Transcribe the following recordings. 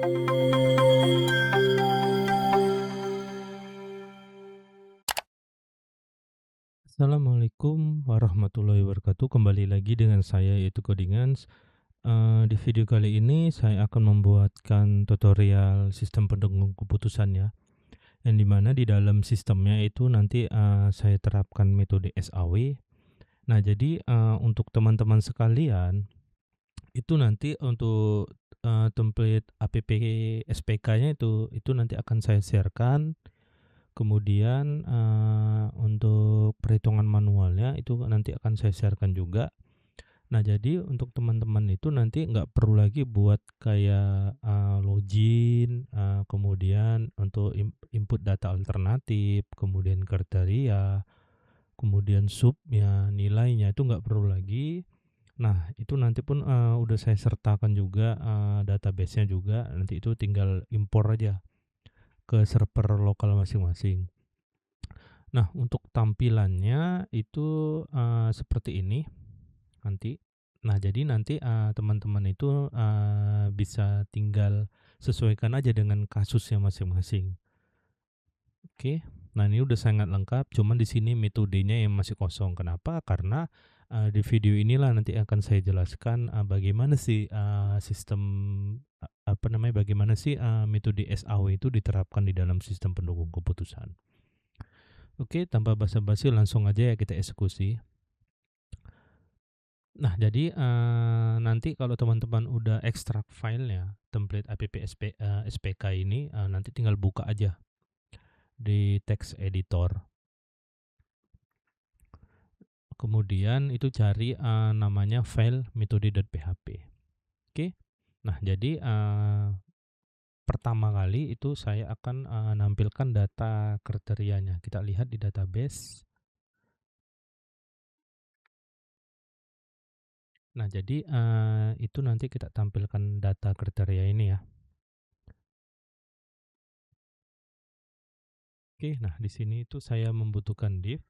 Assalamualaikum warahmatullahi wabarakatuh. Kembali lagi dengan saya yaitu Codingans. Di video kali ini saya akan membuatkan tutorial sistem pendukung keputusan ya. Yang dimana di dalam sistemnya itu nanti saya terapkan metode SAW. Nah, jadi untuk teman-teman sekalian itu nanti untuk template app SPK-nya itu nanti akan saya sharekan. Kemudian untuk perhitungan manualnya itu nanti akan saya sharekan juga. Nah, jadi untuk teman-teman itu nanti nggak perlu lagi buat kayak login, kemudian untuk input data alternatif, kemudian kriteria, kemudian subnya, nilainya itu nggak perlu lagi. Nah, itu nanti pun udah saya sertakan juga database-nya juga. Nanti itu tinggal impor aja ke server lokal masing-masing. Nah, untuk tampilannya itu seperti ini nanti. Nah, jadi nanti teman-teman itu bisa tinggal sesuaikan aja dengan kasusnya masing-masing. Oke. Nah, ini udah sangat lengkap, cuman di sini metodenya yang masih kosong. Kenapa? Karena di video inilah nanti akan saya jelaskan bagaimana sih sistem apa namanya? Bagaimana sih metode SAW itu diterapkan di dalam sistem pendukung keputusan. Oke, tanpa basa-basi langsung aja ya kita eksekusi. Nah, jadi nanti kalau teman-teman udah ekstrak filenya, template SPK ini nanti tinggal buka aja di text editor. Kemudian itu cari namanya file metode.php. Oke. Nah, jadi pertama kali itu saya akan nampilkan data kriterianya. Kita lihat di database. Nah, jadi itu nanti kita tampilkan data kriteria ini ya. Oke, nah di sini itu saya membutuhkan div.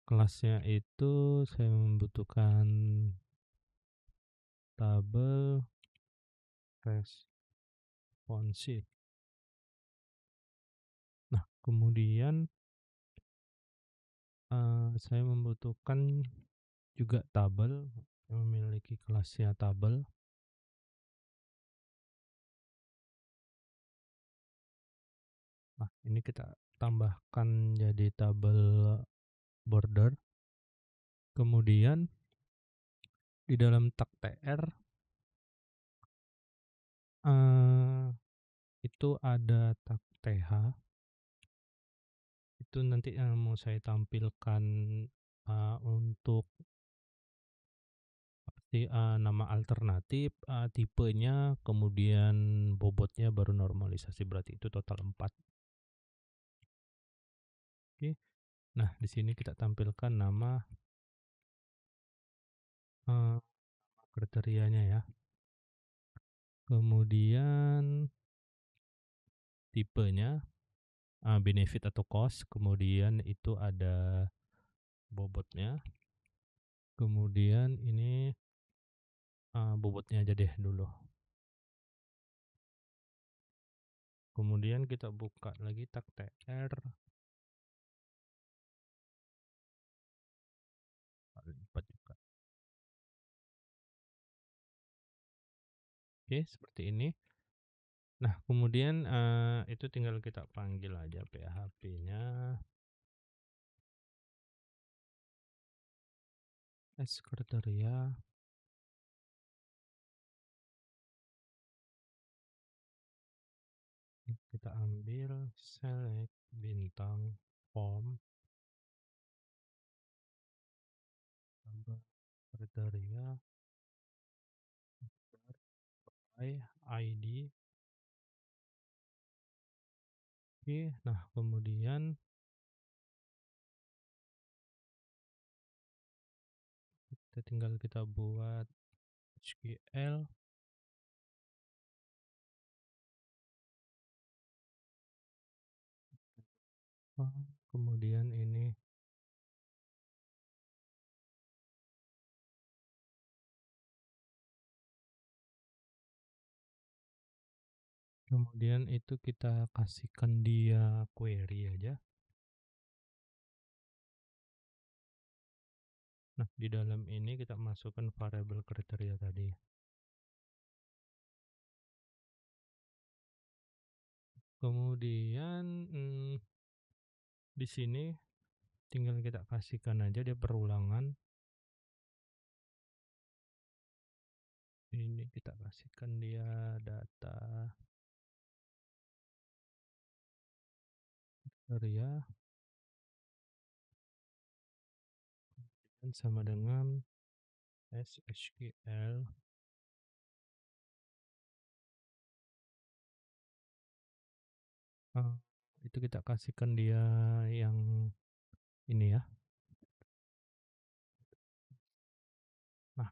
Kelasnya itu saya membutuhkan tabel responsive. Nah, kemudian saya membutuhkan juga tabel yang memiliki kelasnya tabel. Nah, ini kita tambahkan jadi tabel border. Kemudian di dalam tag tr itu ada tag th. Itu nanti yang mau saya tampilkan untuk nama alternatif, tipenya, kemudian bobotnya baru normalisasi, berarti itu total 4. Oke. Nah, di sini kita tampilkan nama kriterianya ya. Kemudian tipenya, benefit atau cost, kemudian itu ada bobotnya. Kemudian ini bobotnya aja deh dulu. Kemudian kita buka lagi tag tr. Juga. Oke, seperti ini. Nah, kemudian itu tinggal kita panggil aja PHP-nya as kriteria. Kita ambil select bintang form tambah kriteria by ID. Oke, nah kemudian tinggal kita buat SQL. Kemudian ini Kemudian itu kita kasihkan dia query aja. Nah, di dalam ini kita masukkan variabel kriteria tadi. Kemudian di sini tinggal kita kasihkan aja dia perulangan. Ini kita kasihkan dia data kriteria dan sama dengan SQL. eh, itu kita kasihkan dia yang ini ya. Nah,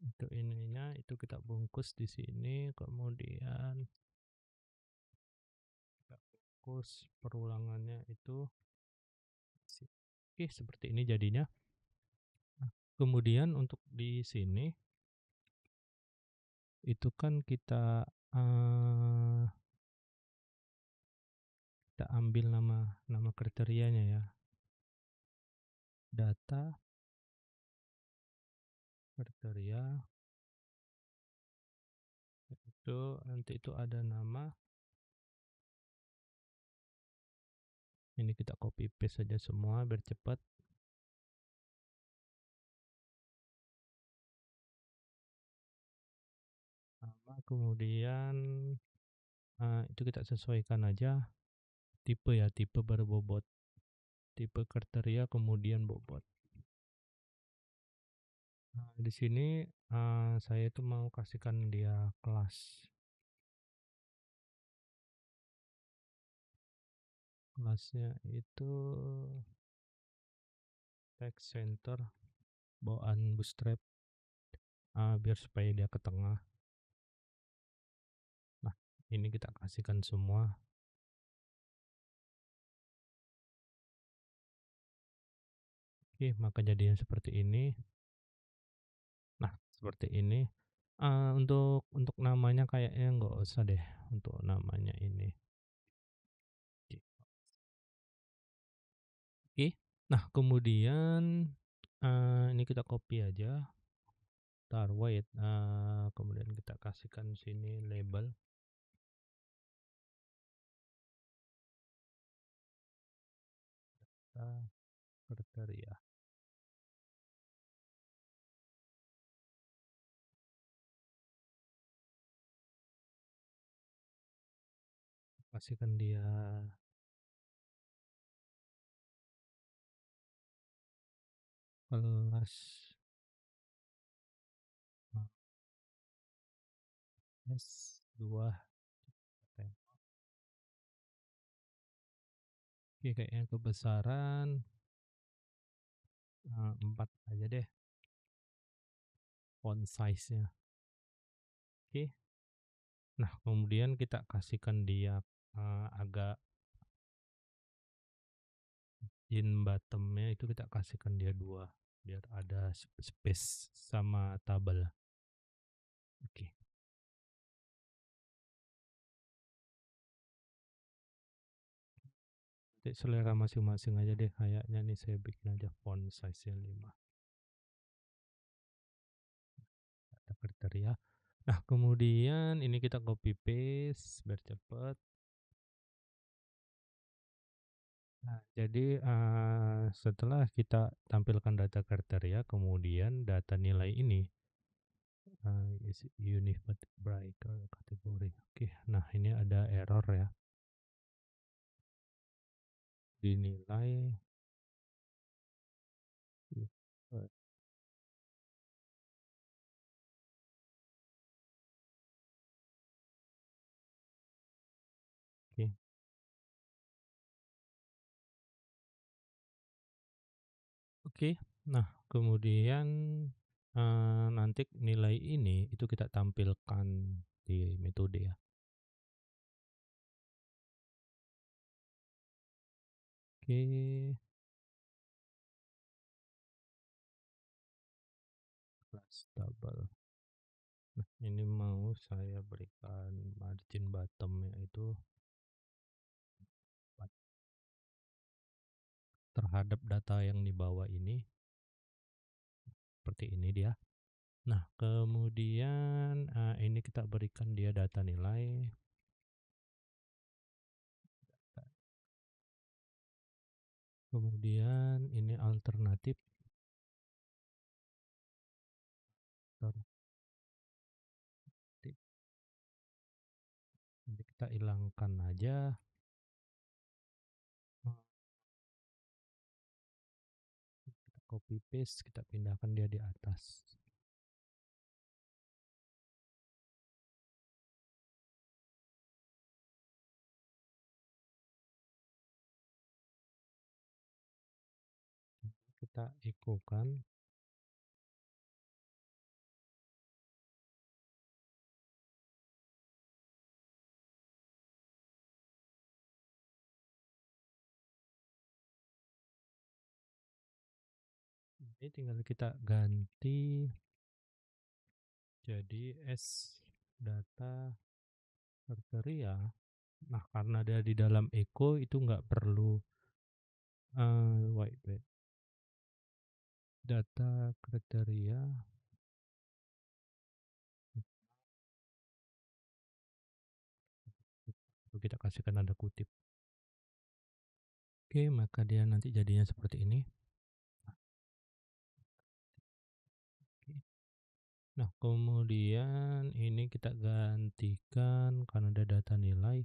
itu ininya itu kita bungkus di sini, kemudian kita bungkus perulangannya itu. Oke, seperti ini jadinya. Nah, kemudian untuk di sini itu kan kita ambil nama nama kriterianya ya. Data kriteria itu nanti itu ada nama. Ini kita copy paste saja semua biar cepat. Nama kemudian itu kita sesuaikan aja tipe ya, tipe baru bobot. Tipe kriteria kemudian bobot. Nah, di sini saya itu mau kasihkan dia kelas. Kelasnya itu text center bawaan bootstrap, biar supaya dia ke tengah. Nah, ini kita kasihkan semua. Oke, maka jadinya seperti ini. Nah, seperti ini. Untuk namanya kayaknya nggak usah deh untuk namanya ini. Oke. Nah, kemudian ini kita copy aja. Tar wait. Kemudian kita kasihkan sini label. Kriteria. Kasihkan dia kelas S2. Oke, kayaknya kebesaran 4 aja deh font size-nya. Oke. Nah, kemudian kita kasihkan dia agak in bottom-nya itu kita kasihkan dia 2 biar ada space sama tabel. Oke. Nanti selera masing-masing aja deh, kayaknya nih saya bikin aja font size-nya 5. Data kriteria. Nah, kemudian ini kita copy paste biar cepat. Nah, jadi setelah kita tampilkan data kriteria, kemudian data nilai ini is unified by kategori. Oke, nah ini ada error ya. Dinilai Oke. Oke. Nah, kemudian nanti nilai ini itu kita tampilkan di metode ya. Oke. Class double. Nah, ini mau saya berikan margin margin bottom-nya itu terhadap data yang dibawa ini, seperti ini dia. Nah, kemudian ini kita berikan dia data nilai. Kemudian ini alternatif. Nanti kita hilangkan aja. Kita copy paste, kita pindahkan dia di atas. Kita echo-kan. Ini tinggal kita ganti jadi S data kriteria. Nah, karena dia di dalam echo itu nggak perlu wait. Data kriteria. Kita kasihkan tanda kutip. Oke, maka dia nanti jadinya seperti ini. Nah, kemudian ini kita gantikan karena ada data nilai.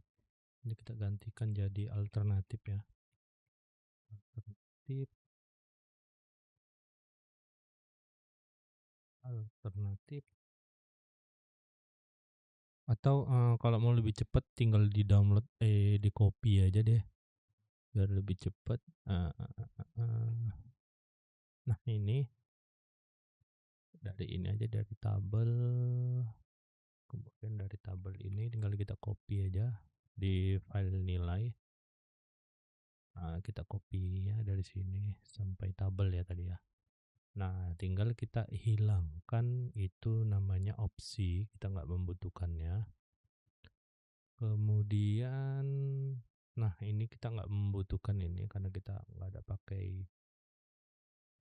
Ini kita gantikan jadi alternatif ya. Alternatif. Atau kalau mau lebih cepat tinggal di download di copy aja deh biar lebih cepat. Nah, ini dari ini aja, dari tabel. Kemudian dari tabel ini tinggal kita copy aja di file nilai. Kita copy ya dari sini sampai tabel ya tadi ya. Nah, tinggal kita hilangkan itu namanya opsi, kita nggak membutuhkannya. Kemudian, nah ini kita nggak membutuhkan ini karena kita nggak ada pakai,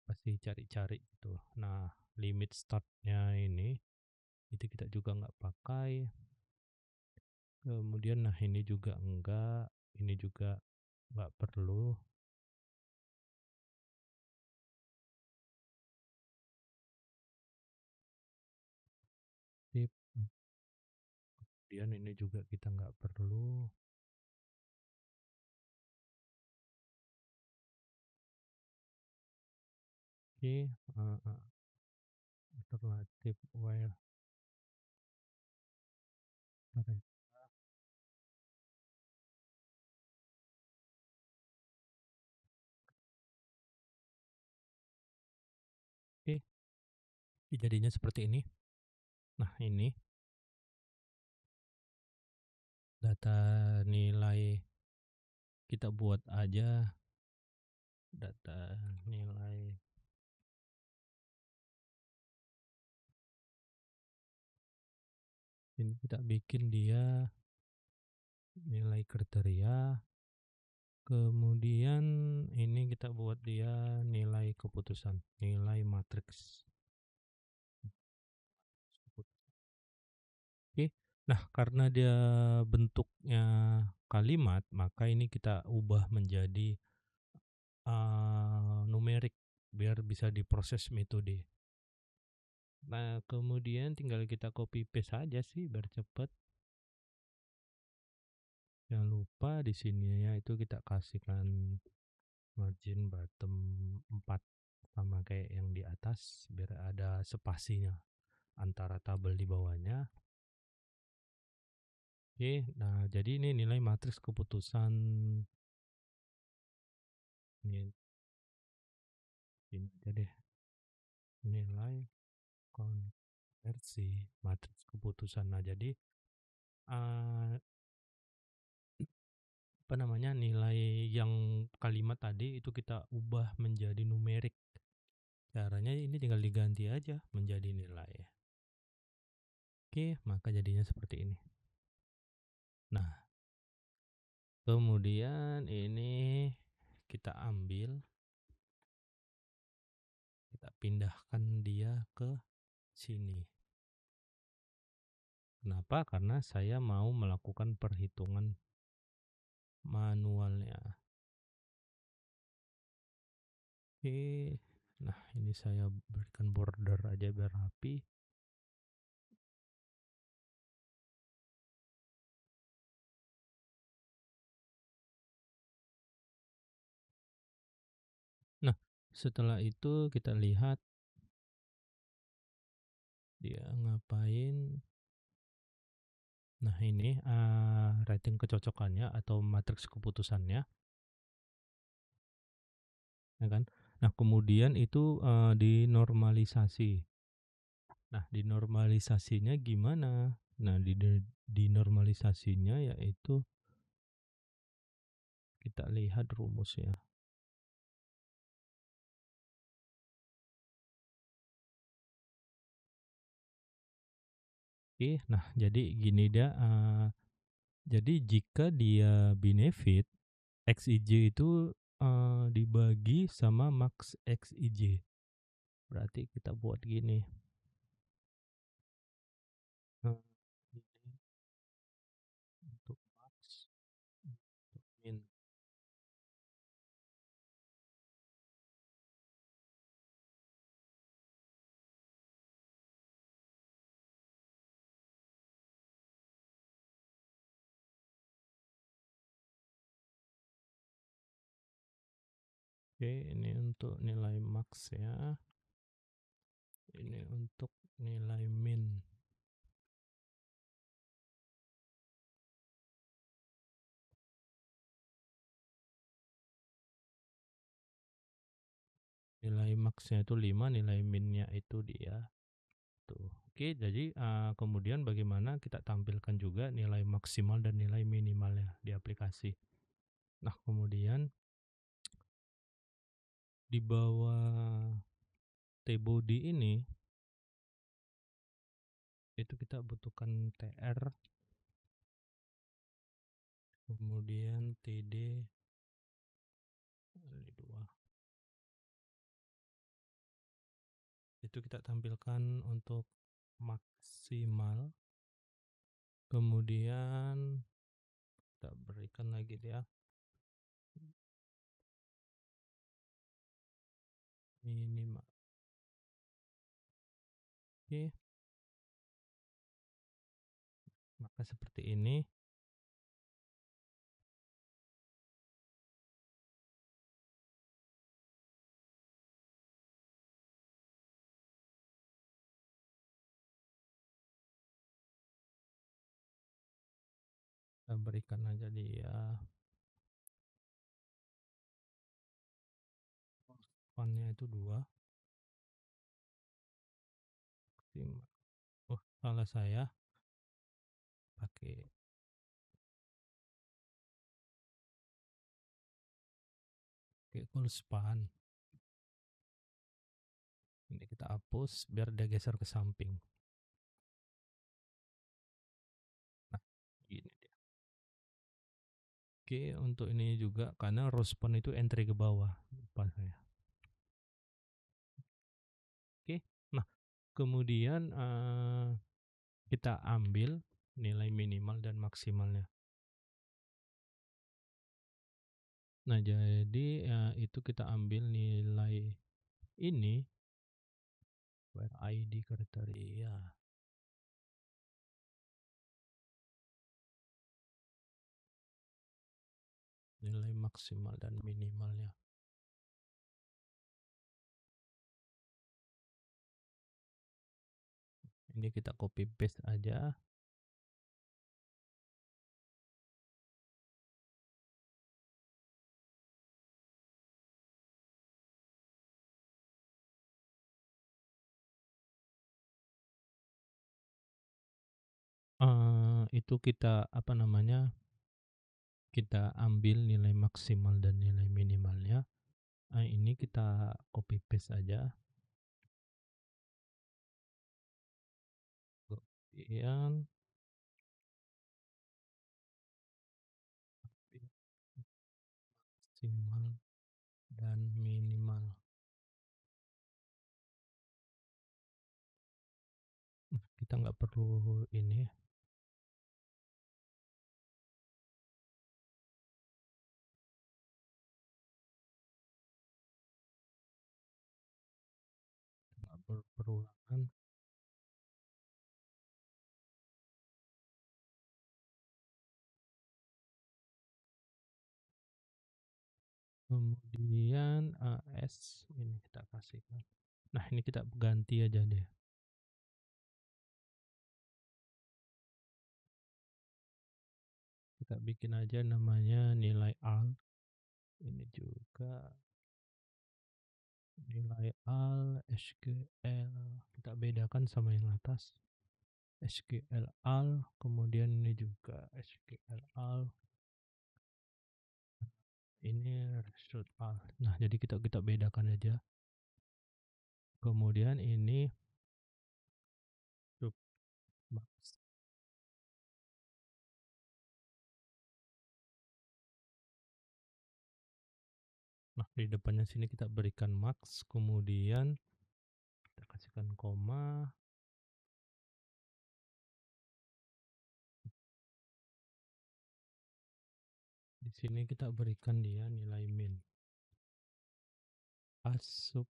pasti cari-cari gitu. Nah, limit startnya ini itu kita juga nggak pakai. Kemudian, nah ini juga enggak, ini juga nggak perlu. Tip. Kemudian ini juga kita nggak perlu. Oke, alternatif where. Oke, jadinya seperti ini. Nah, ini data nilai kita buat aja data nilai. Ini kita bikin dia nilai kriteria. Kemudian ini kita buat dia nilai keputusan, nilai matriks. Oke. Nah, karena dia bentuknya kalimat, maka ini kita ubah menjadi numerik biar bisa diproses metode. Nah, kemudian tinggal kita copy paste saja sih biar cepat. Jangan lupa di sini ya itu kita kasihkan margin bottom 4 sama kayak yang di atas biar ada spasinya antara tabel di bawahnya. Oke, nah jadi ini nilai matriks keputusan. Ini aja deh. Nilai konversi matriks keputusan. Nah, jadi apa namanya, nilai yang kalimat tadi itu kita ubah menjadi numerik. Caranya ini tinggal diganti aja menjadi nilai. Oke, maka jadinya seperti ini. Kemudian ini kita ambil, kita pindahkan dia ke sini. Kenapa? Karena saya mau melakukan perhitungan manualnya. Oke. Nah, ini saya berikan border aja biar rapi. Nah, setelah itu kita lihat dia ngapain. Nah, ini rating kecocokannya atau matriks keputusannya, ya kan? Nah, kemudian itu dinormalisasi. Nah, dinormalisasinya gimana? Nah, dinormalisasinya yaitu kita lihat rumusnya. Oke, nah jadi gini dia, jadi jika dia benefit, XIJ itu dibagi sama max XIJ. Berarti kita buat gini. Nah, ini untuk max, untuk min. Oke, ini untuk nilai max ya. Ini untuk nilai min. Nilai maxnya itu 5, nilai minnya itu dia tuh. Oke, jadi kemudian bagaimana kita tampilkan juga nilai maksimal dan nilai minimalnya di aplikasi. Nah, kemudian di bawah T-body ini itu kita butuhkan TR, kemudian TD kali 2. Itu kita tampilkan untuk maksimal. Kemudian kita berikan lagi dia minimal. Oke, maka seperti ini. Kita berikan aja dia spannya itu 2. Oh, salah saya pakai full span. Ini kita hapus biar dia geser ke samping. Nah, gini dia. Oke, untuk ini juga karena row span itu entry ke bawah, lupa saya. Oke, nah kemudian kita ambil nilai minimal dan maksimalnya. Nah, jadi itu kita ambil nilai ini where ID kriteria. Nilai maksimal dan minimalnya. Ini kita copy paste aja. Itu kita apa namanya? Kita ambil nilai maksimal dan nilai minimalnya. Ini kita copy paste aja. Kemudian maksimal, dan minimal. Kita nggak perlu ini ya, nggak perlu perulangan. Kemudian S ini kita kasihkan. Nah, ini kita ganti aja deh. Kita bikin aja namanya nilai al. Ini juga nilai al SQL. Kita bedakan sama yang atas. SQL al, kemudian ini juga SQL al. Ini result al. Nah, jadi kita bedakan aja. Kemudian ini submax. Nah, di depannya sini kita berikan max, kemudian kita kasihkan koma. Di sini kita berikan dia nilai min. A sub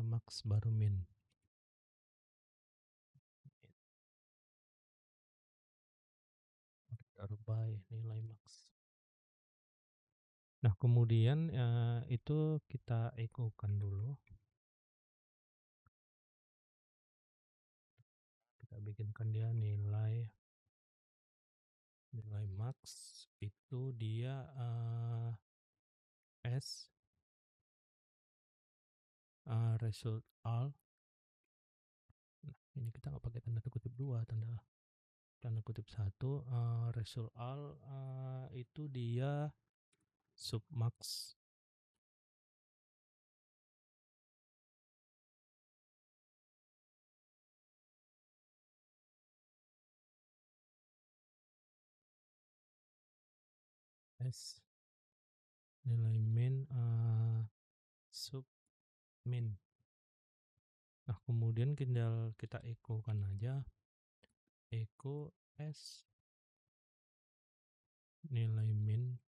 max baru min. Taruh by nilai max. Nah, kemudian itu kita echo-kan dulu. Kita bikinkan dia nilai max itu dia S result all. Nah, ini kita nggak pakai tanda kutip 2, tanda kutip 1. Result all itu dia submax. S nilai min sub min. Nah, kemudian tinggal kita echo kan aja, echo S nilai min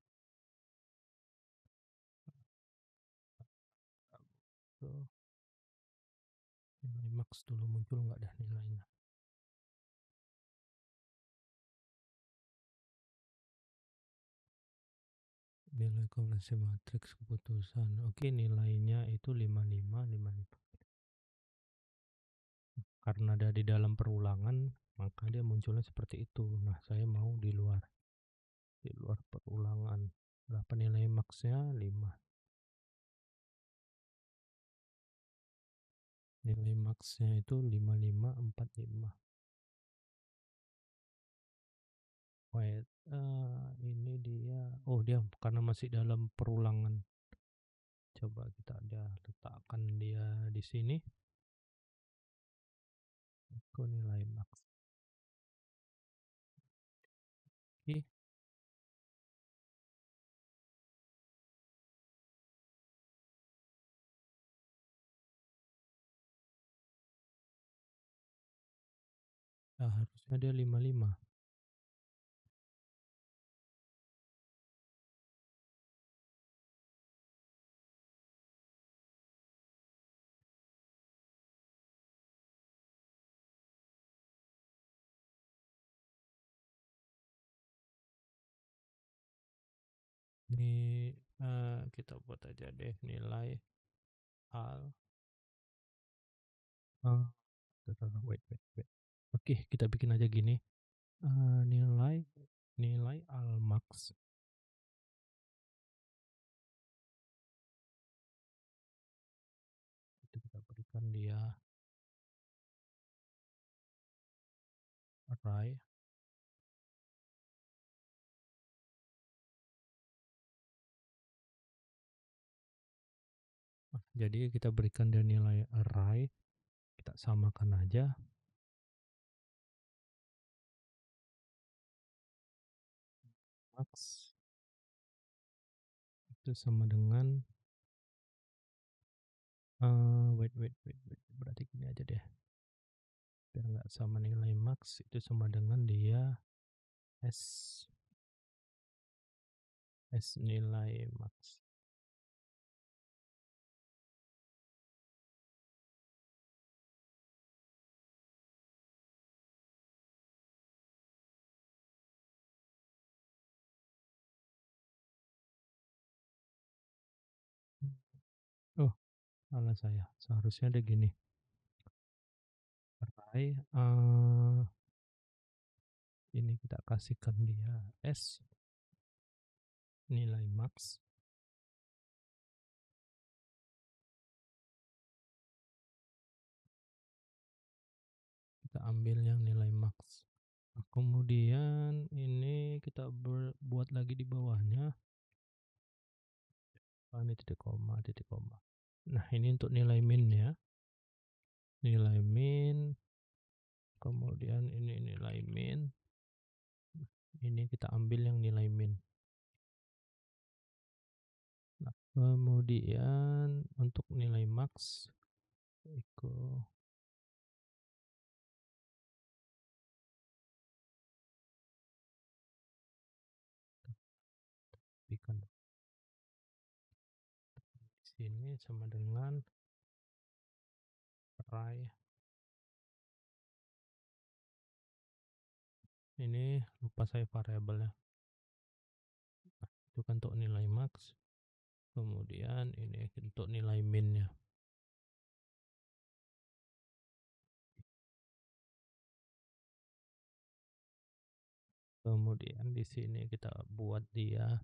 nilai max dulu, muncul nggak dah nilainya. Nilai korelasi matriks keputusan. Oke, nilainya itu 55. Karena ada di dalam perulangan, maka dia munculnya seperti itu. Nah, saya mau di luar perulangan. Berapa nilai maxnya? 5. Nilai maxnya itu 5545. Wait, ini dia. Oh, dia karena masih dalam perulangan. Coba kita letakkan dia di sini. Itu nilai max. Oke. Nah, harusnya dia 55. Ini kita buat aja deh nilai al. Wait. Oke, kita bikin aja gini. Nilai al max itu kita berikan dia array. Jadi kita berikan dia nilai array, kita samakan aja. Max itu sama dengan wait, berarti gini aja deh, biar nggak sama nilai max, itu sama dengan dia S nilai max. Oh, salah saya, seharusnya ada gini, array, ini kita kasihkan dia S nilai max, kita ambil yang nilai max. Nah, kemudian ini kita buat lagi di bawahnya, ini titik koma, titik koma. Nah, ini untuk nilai min ya, nilai min, kemudian ini nilai min, ini kita ambil yang nilai min. Nah, kemudian untuk nilai max equal ikan di sini sama dengan array, ini lupa saya variabelnya. Nah, itu kan untuk nilai max, kemudian ini untuk nilai minnya. Kemudian di sini kita buat dia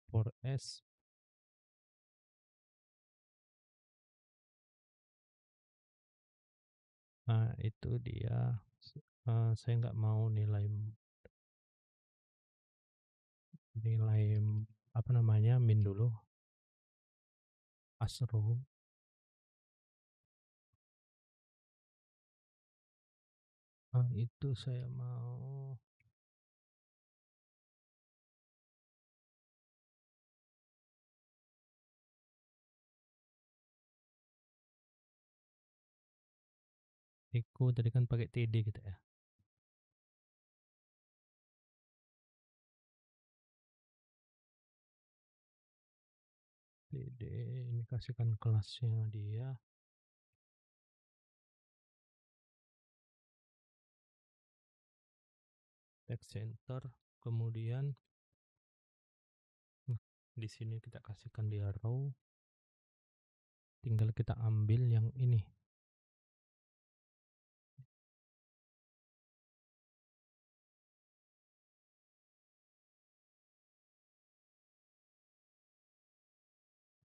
for S nah itu dia saya nggak mau nilai nilai apa namanya min dulu, asrow. Itu saya mau Iku tadi kan pakai TD gitu ya. TD ini kasihkan kelasnya dia text center, kemudian di sini kita kasihkan dia row, tinggal kita ambil yang ini.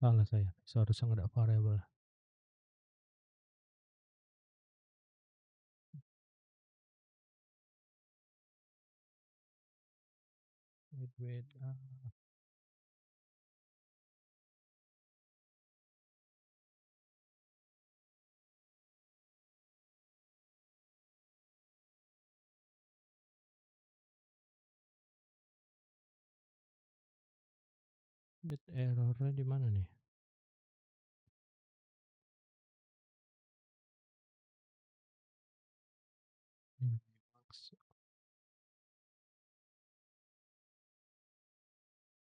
Salah saya, seharusnya nggak ada variabel. Wait, errornya di mana nih? Max.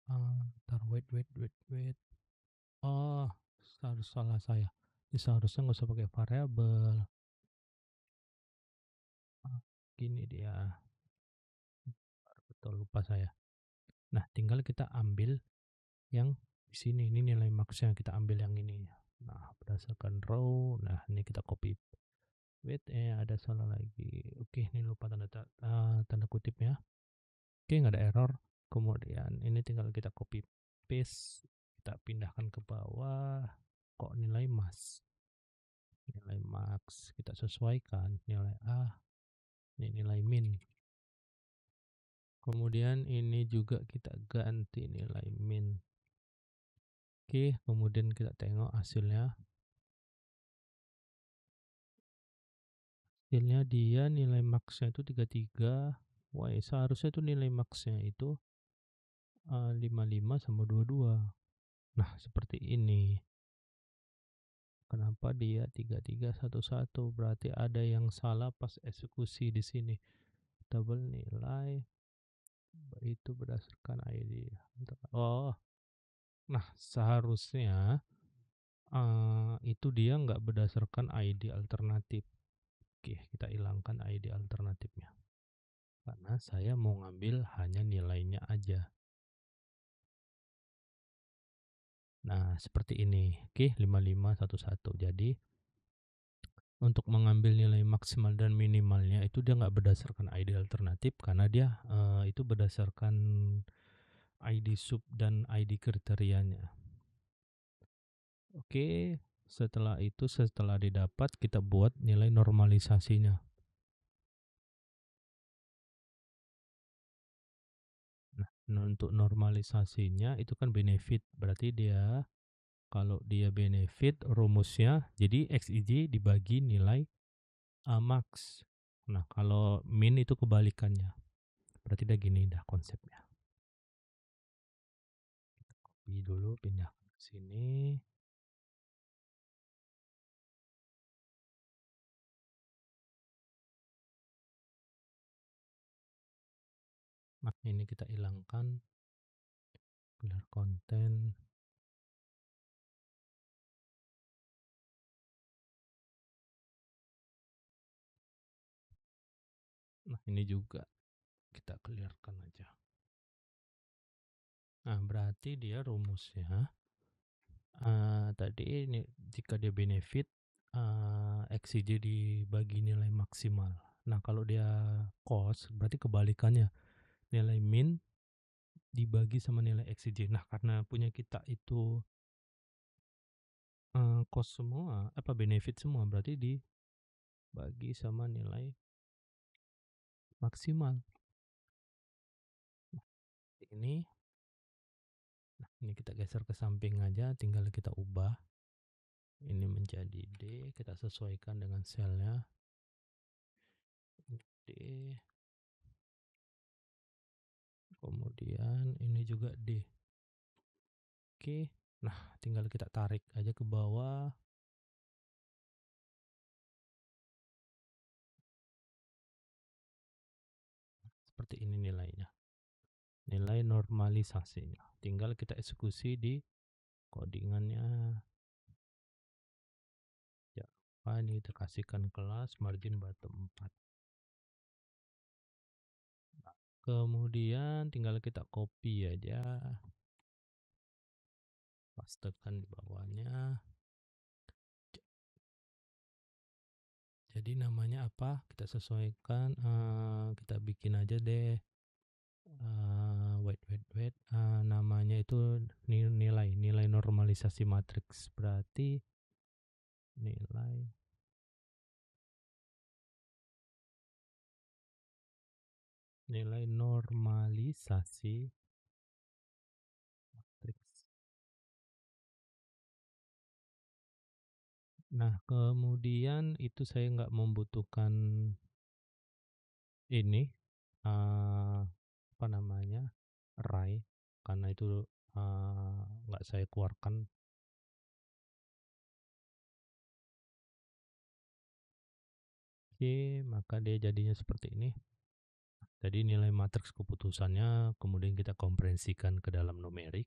Ntar wait. Oh, salah saya. Ini seharusnya nggak usah pakai variabel. Gini dia. Betul, lupa saya. Nah, tinggal kita ambil yang di sini. Ini nilai maksnya, kita ambil yang ini. Nah, berdasarkan row. Nah, ini kita copy. Wait, ada salah lagi. Oke, ini lupa tanda kutipnya. Oke, nggak ada error. Kemudian ini tinggal kita copy paste, kita pindahkan ke bawah. Kok nilai nilai max kita sesuaikan, nilai A, ini nilai min. Kemudian ini juga kita ganti nilai min. Oke, kemudian kita tengok hasilnya. Hasilnya dia nilai max-nya itu 33. Wah, seharusnya itu nilai max-nya itu 55 sama 22. Nah, seperti ini. Kenapa dia 3311? Berarti ada yang salah pas eksekusi di sini. Double nilai itu berdasarkan ID. Oh, nah seharusnya itu dia nggak berdasarkan ID alternatif. Oke, kita hilangkan ID alternatifnya. Karena saya mau ngambil hanya nilainya aja. Nah, seperti ini. Oke, 5511. Jadi, untuk mengambil nilai maksimal dan minimalnya itu dia nggak berdasarkan ID alternatif karena dia itu berdasarkan ID sub dan ID kriterianya. Oke, setelah didapat kita buat nilai normalisasinya. Nah, untuk normalisasinya itu kan benefit, berarti dia kalau dia benefit rumusnya jadi XIJ dibagi nilai max. Nah, kalau min itu kebalikannya. Berarti udah gini dah konsepnya. Copy dulu, pindah ke sini. Nah, ini kita hilangkan clear content. Nah, ini juga kita clearkan aja. Nah, berarti dia rumusnya tadi ini jika dia benefit XIJ dibagi nilai maksimal. Nah, kalau dia cost berarti kebalikannya. Nilai min dibagi sama nilai XIJ. Nah, karena punya kita itu cost semua, benefit semua, berarti dibagi sama nilai maksimal. Ini, nah ini kita geser ke samping aja, tinggal kita ubah. Ini menjadi D, kita sesuaikan dengan selnya. D. Kemudian ini juga D. Oke. Nah, tinggal kita tarik aja ke bawah. Seperti ini nilainya. Nilai normalisasinya. Tinggal kita eksekusi di codingannya. Jangan lupa ini kita kasihkan kelas margin bottom 4. Nah, kemudian tinggal kita copy aja. Pastekan di bawahnya. Jadi namanya apa? Kita sesuaikan. Kita bikin aja deh. Wait. Namanya itu nilai normalisasi matriks. Berarti nilai normalisasi matriks. Nah, kemudian itu saya nggak membutuhkan ini apa namanya array karena itu nggak saya keluarkan. Oke, maka dia jadinya seperti ini. Jadi nilai matriks keputusannya kemudian kita kompresikan ke dalam numerik.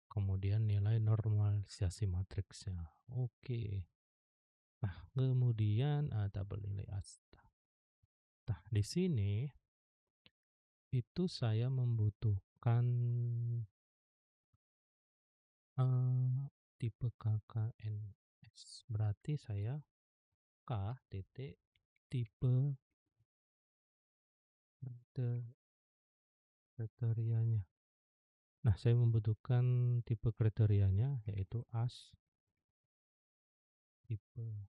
Kemudian nilai normalisasi matriksnya. Oke. Nah, kemudian tabel nilai asta. Nah, di sini itu saya membutuhkan tipe KKNS. Berarti saya K titik tipe kriterianya. Nah, saya membutuhkan tipe kriterianya yaitu AS tipe.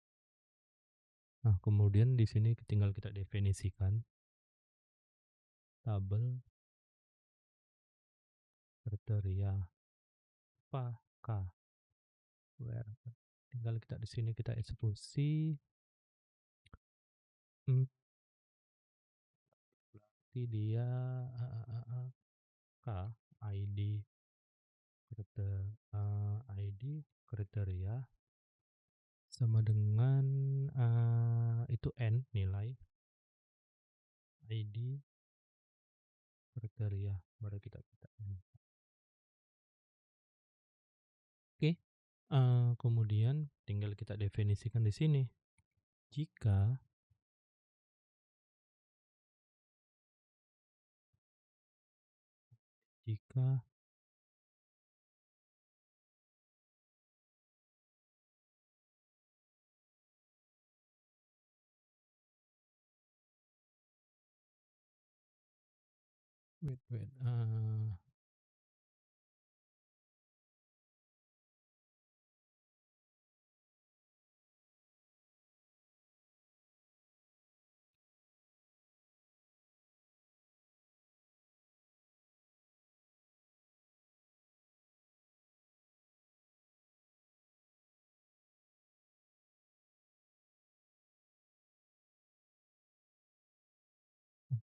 Nah, kemudian di sini tinggal kita definisikan tabel kriteria apakah where tinggal kita di sini kita eksekusi. Berarti dia k id id kriteria sama dengan itu n nilai id kriteria baru kita ini. Oke, kemudian tinggal kita definisikan di sini. Jika jika wait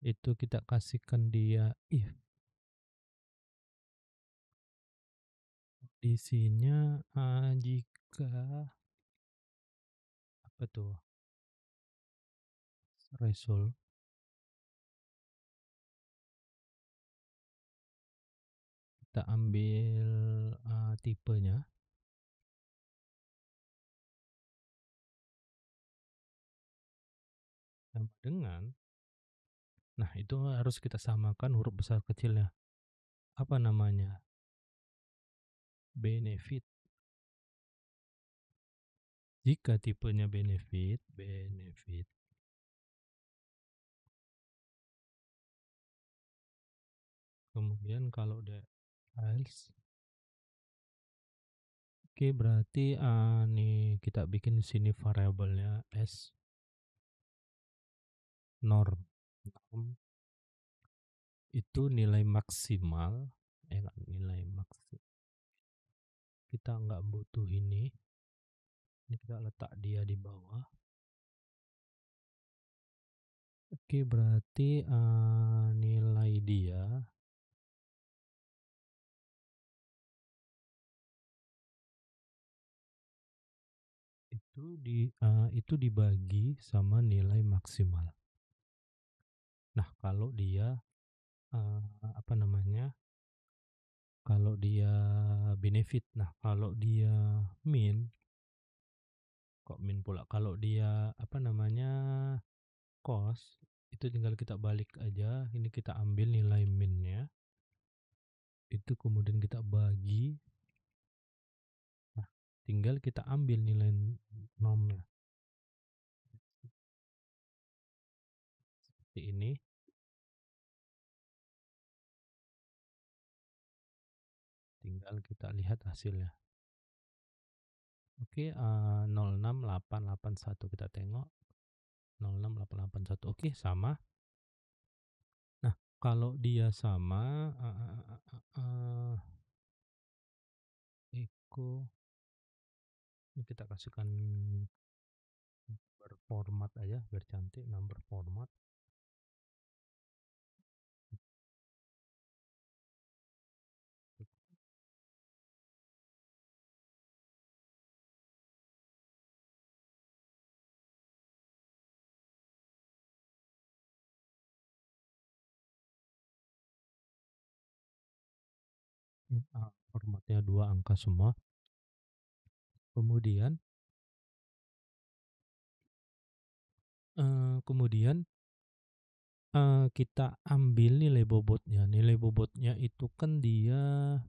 itu kita kasihkan dia if kondisinya jika apa tuh result kita ambil tipenya sama dengan, nah itu harus kita samakan huruf besar kecilnya. Apa namanya? Benefit. Jika tipenya benefit, kemudian kalau dia else, oke berarti nih kita bikin di sini variabelnya s norm. Norm itu nilai maksimal, nilai maksimal. Kita nggak butuh ini kita letak dia di bawah. Oke berarti nilai dia itu dibagi sama nilai maksimal. Nah kalau dia apa namanya? Kalau dia benefit, nah kalau dia min, kok min pula? Kalau dia apa namanya cost, itu tinggal kita balik aja. Ini kita ambil nilai minnya, itu kemudian kita bagi. Nah tinggal kita ambil nilai normnya seperti ini. Tinggal kita lihat hasilnya. Oke, 06881 kita tengok. 06881. Oke, sama. Nah, kalau dia sama echo ini kita kasihkan berformat aja biar cantik, number format. Formatnya 2 angka semua. Kemudian kita ambil nilai bobotnya. Nilai bobotnya itu kan dia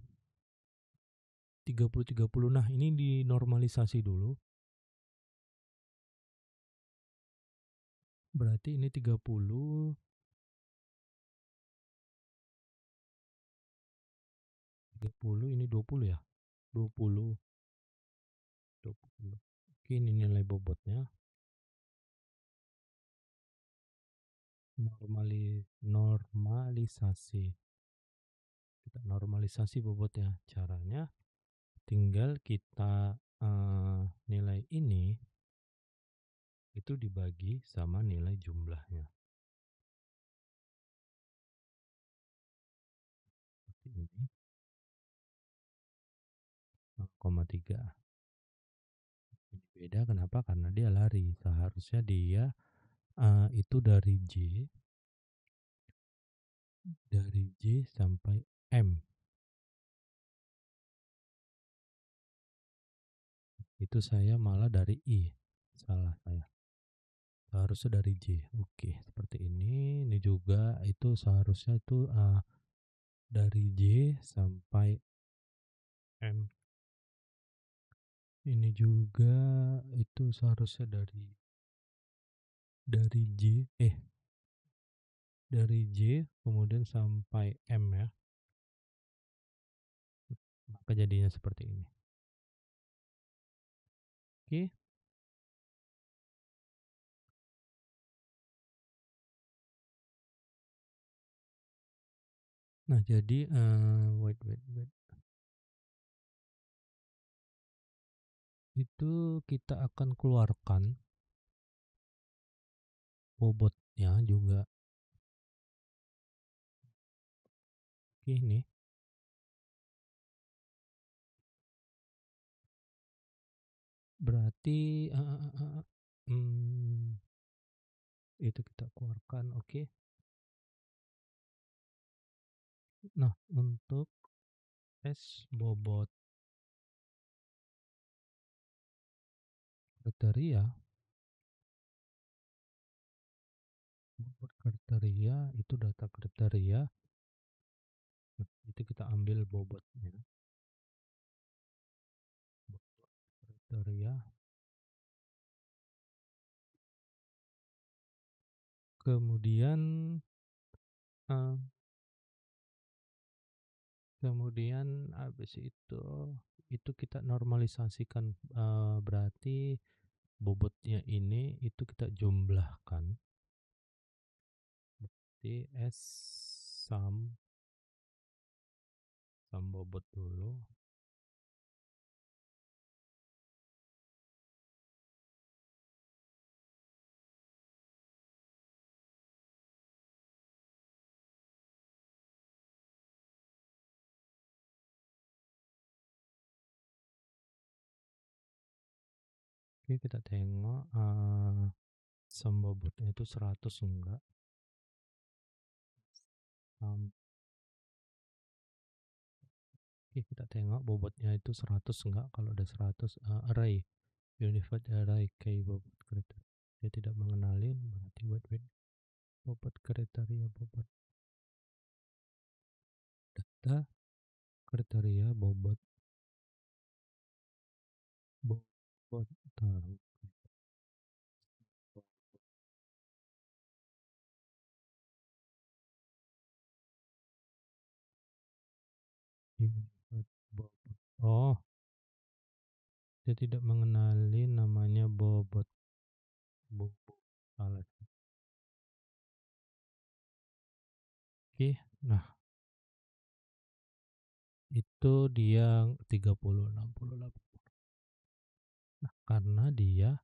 30 30. Nah, ini dinormalisasi dulu. Berarti ini 30 ini 20 ya? 20 20. Oke, ini nilai bobotnya. normalisasi. Kita normalisasi bobotnya. Caranya tinggal kita nilai ini itu dibagi sama nilai jumlahnya. Seperti ini, 0,3. Ini beda kenapa? Karena dia lari. Seharusnya dia itu dari J sampai M. Itu saya malah dari I. Salah saya. Seharusnya dari J. Oke, seperti ini. Ini juga itu seharusnya itu dari J sampai M. Ini juga itu seharusnya dari J dari J kemudian sampai M ya. Maka jadinya seperti ini. Oke. Nah, jadi wait. Itu kita akan keluarkan bobotnya juga. Oke, ini. Berarti itu kita keluarkan. Oke. Nah, untuk S bobot kriteria, itu data kriteria. Nah, itu kita ambil bobotnya. Bobot kriteria. Kemudian eh, kemudian habis itu kita normalisasikan, berarti bobotnya ini itu kita jumlahkan. Berarti S sum bobot dulu. Oke, kita tengok sum bobotnya itu 100 enggak. Oke, kita tengok bobotnya itu 100 enggak. Kalau ada 100 array unified array key bobot kriteria. Dia tidak mengenalin, berarti wait. Bobot kriteria bobot data kriteria bobot taruh unified bobot. Oh, dia tidak mengenali namanya bobot salah. Oke, nah itu dia 30, 60, 80. Nah, karena dia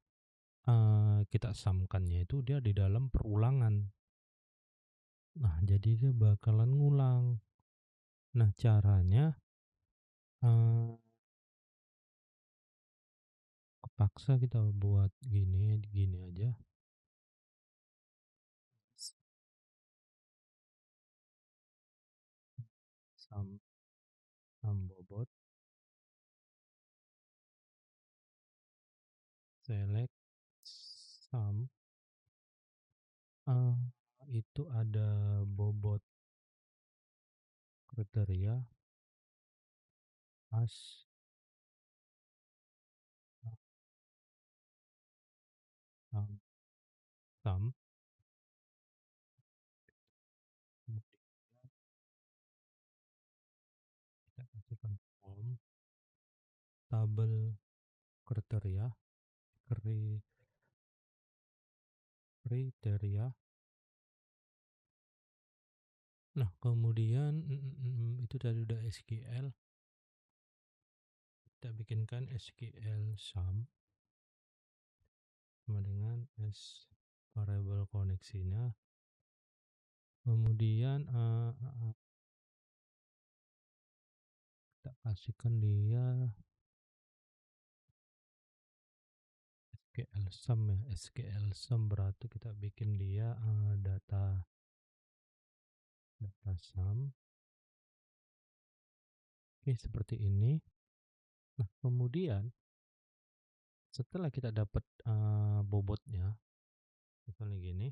kita samkannya itu dia di dalam perulangan. Nah, jadi dia bakalan ngulang. Nah, caranya eh, kepaksa kita buat gini aja. Sum bobot select sum, eh, itu ada bobot kriteria as sum sum, kemudian kita kasihkan form tabel kriteria kriteria Nah, kemudian itu tadi udah SQL, kita bikinkan SQL sum sama dengan S variable koneksinya. Kemudian kita kasihkan dia SQL sum ya. SQL sum berarti kita bikin dia data sum. Oke, seperti ini. Nah, kemudian setelah kita dapat bobotnya, misalnya gini,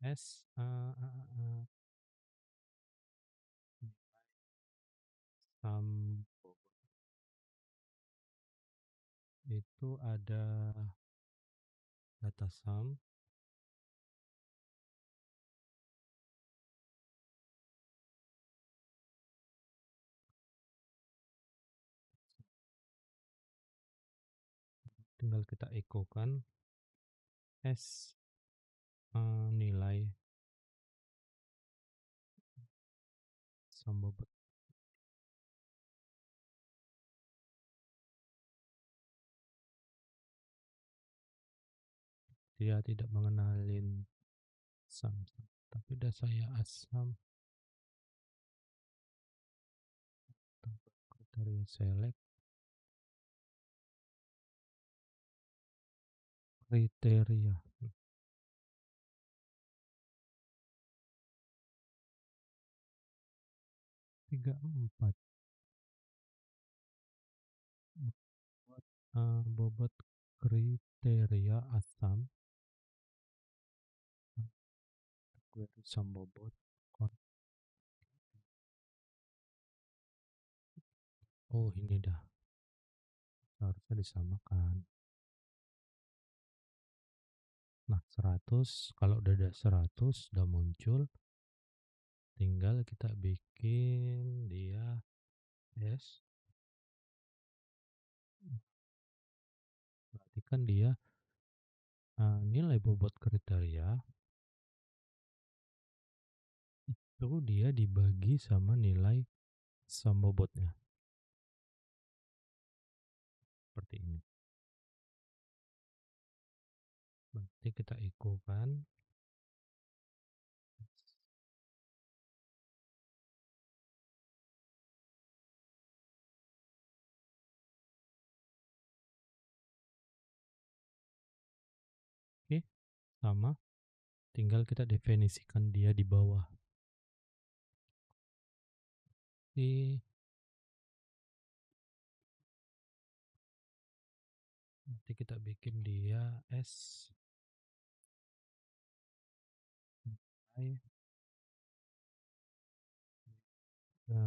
S sum bobot itu ada data sum, tinggal kita ekokan S nilai sum bobot. Dia tidak mengenalin sum, tapi udah saya asam kriteria select kriteria 34 buat bobot kriteria asam query sum bobot. Oh, ini dah harusnya disamakan. Nah, 100 kalau udah ada 100 udah muncul, tinggal kita bikin dia S, berarti kan dia nilai bobot kriteria itu dia dibagi sama nilai sum bobotnya, seperti ini. Berarti kita ekokan oke, sama, tinggal kita definisikan dia di bawah. Nanti kita bikin dia S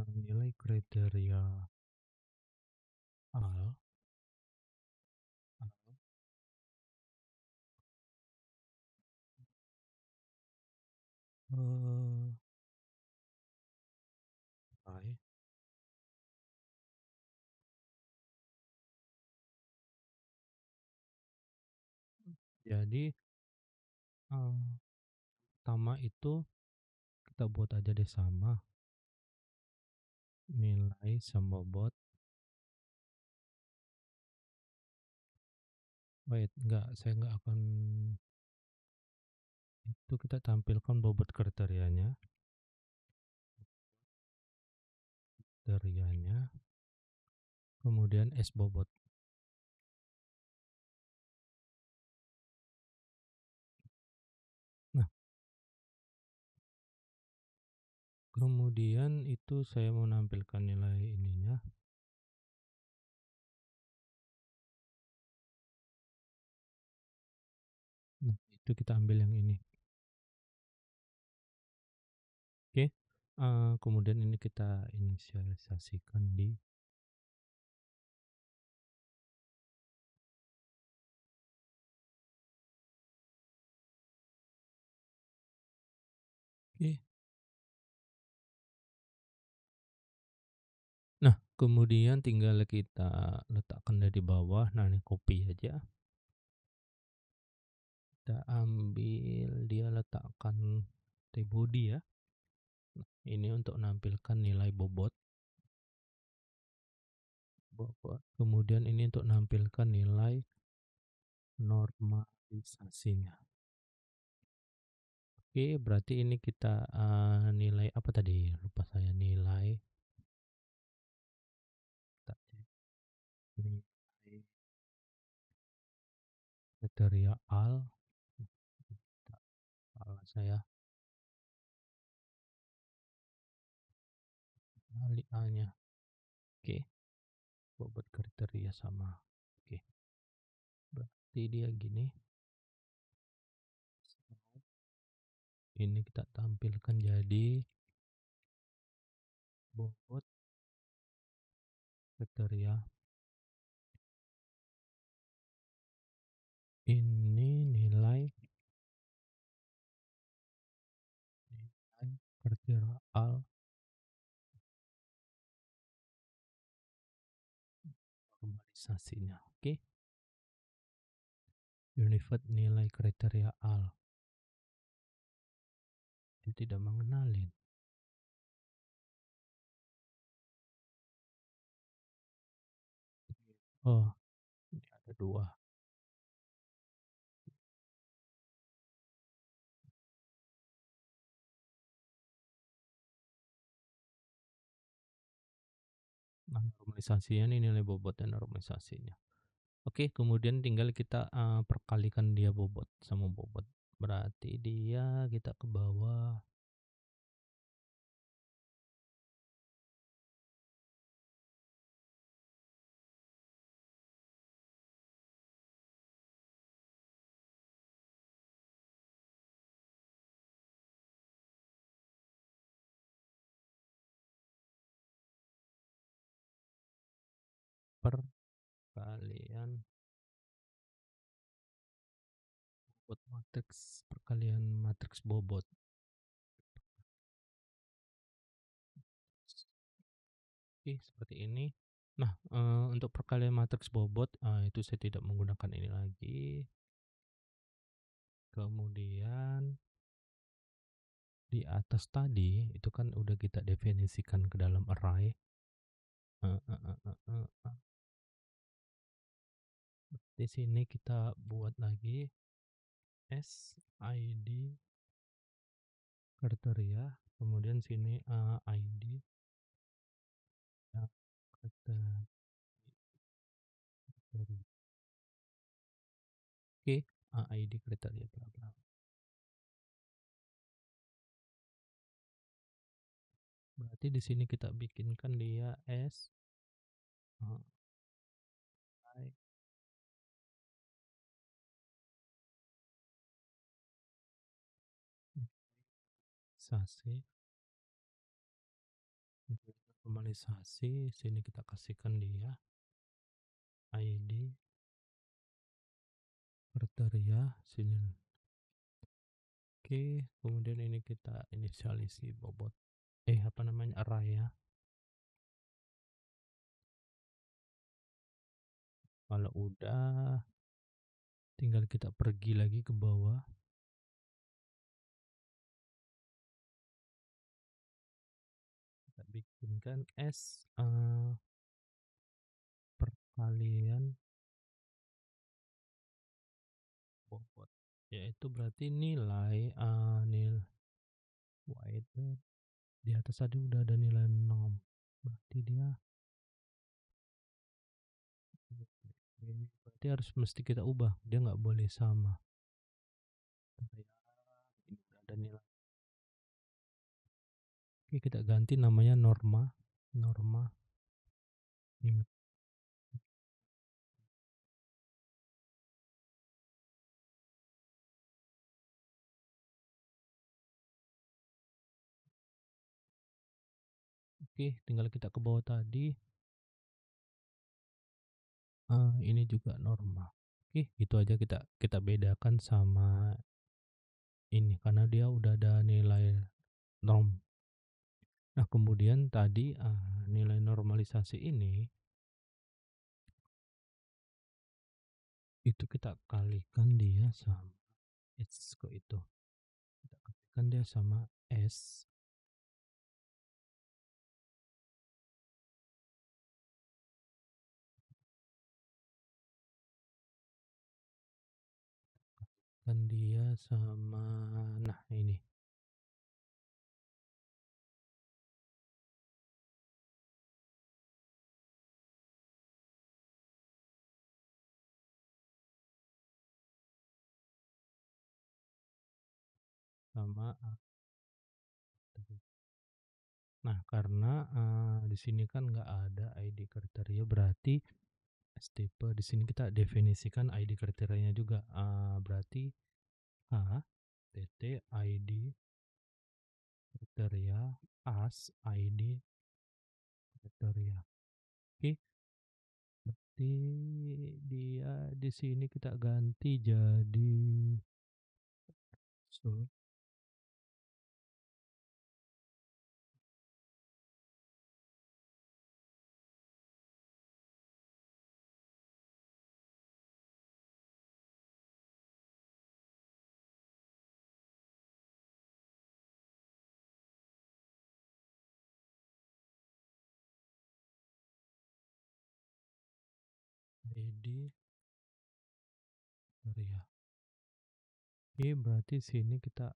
nilai kriteria al I. Jadi pertama itu kita buat aja deh sama nilai sum bobot. Wait, enggak, saya enggak akan itu, kita tampilkan bobot kriterianya. Kemudian S bobot. Nah, kemudian itu saya mau nampilkan nilai ininya. Nah, itu kita ambil yang ini. Oke, kemudian ini kita inisialisasikan di oke. Nah, kemudian tinggal kita letakkan dari bawah. Nah, ini copy aja. kita ambil, dia letakkan T-body ya. Nah, ini untuk menampilkan nilai bobot. Kemudian ini untuk menampilkan nilai normalisasinya. Oke, berarti ini kita nilai apa tadi? Lupa saya nilai. Kita cek nilai kriteria AL. Salah saya. Kali A-nya. Oke, bobot kriteria sama. Oke, berarti dia gini. Ini kita tampilkan jadi bobot kriteria. Ini nilai kriteria AL normalisasinya. Oke. Unified nilai kriteria AL. Dia tidak mengenalin. Oh, ini ada dua. Nah, normalisasinya ini nilai bobot dan normalisasinya. Oke, kemudian tinggal kita perkalikan dia bobot sama bobot. Berarti dia kita ke bawah. Perkalian bobot matriks, perkalian matriks bobot. Oke, seperti ini. Nah, untuk perkalian matriks bobot itu saya tidak menggunakan ini lagi. Kemudian di atas tadi itu kan udah kita definisikan ke dalam array. Di sini kita buat lagi SID kriteria, kemudian sini ID ya, kriteria. Oke, ID kriteria bla bla. Berarti di sini kita bikinkan dia S I normalisasi, normalisasi. Sini kita kasihkan dia ID kriteria sini. Oke, kemudian ini kita inisialisi bobot apa namanya array ya. Kalau udah tinggal kita pergi lagi ke bawah. Kita bikinkan S perkalian bobot, yaitu berarti nilai nilai white di atas tadi udah ada nilai 6, berarti dia berarti harus mesti kita ubah, dia nggak boleh sama. Ini udah ada nilai. Oke, kita ganti namanya norma ini. Oke, tinggal kita ke bawah tadi. Ini juga norma. Oke, itu aja kita bedakan sama ini karena dia udah ada nilai norm. Nah, kemudian tadi nilai normalisasi ini itu kita kalikan dia sama kok itu, kita ketikkan dia sama S, kan dia sama, nah ini, sama nah karena di sini kan nggak ada ID kriteria, berarti tipe di sini kita definisikan ID kriterianya juga, berarti A TT ID kriteria as ID kriteria. Oke, berarti dia di sini kita ganti jadi so, ID kriteria. Oke, berarti sini kita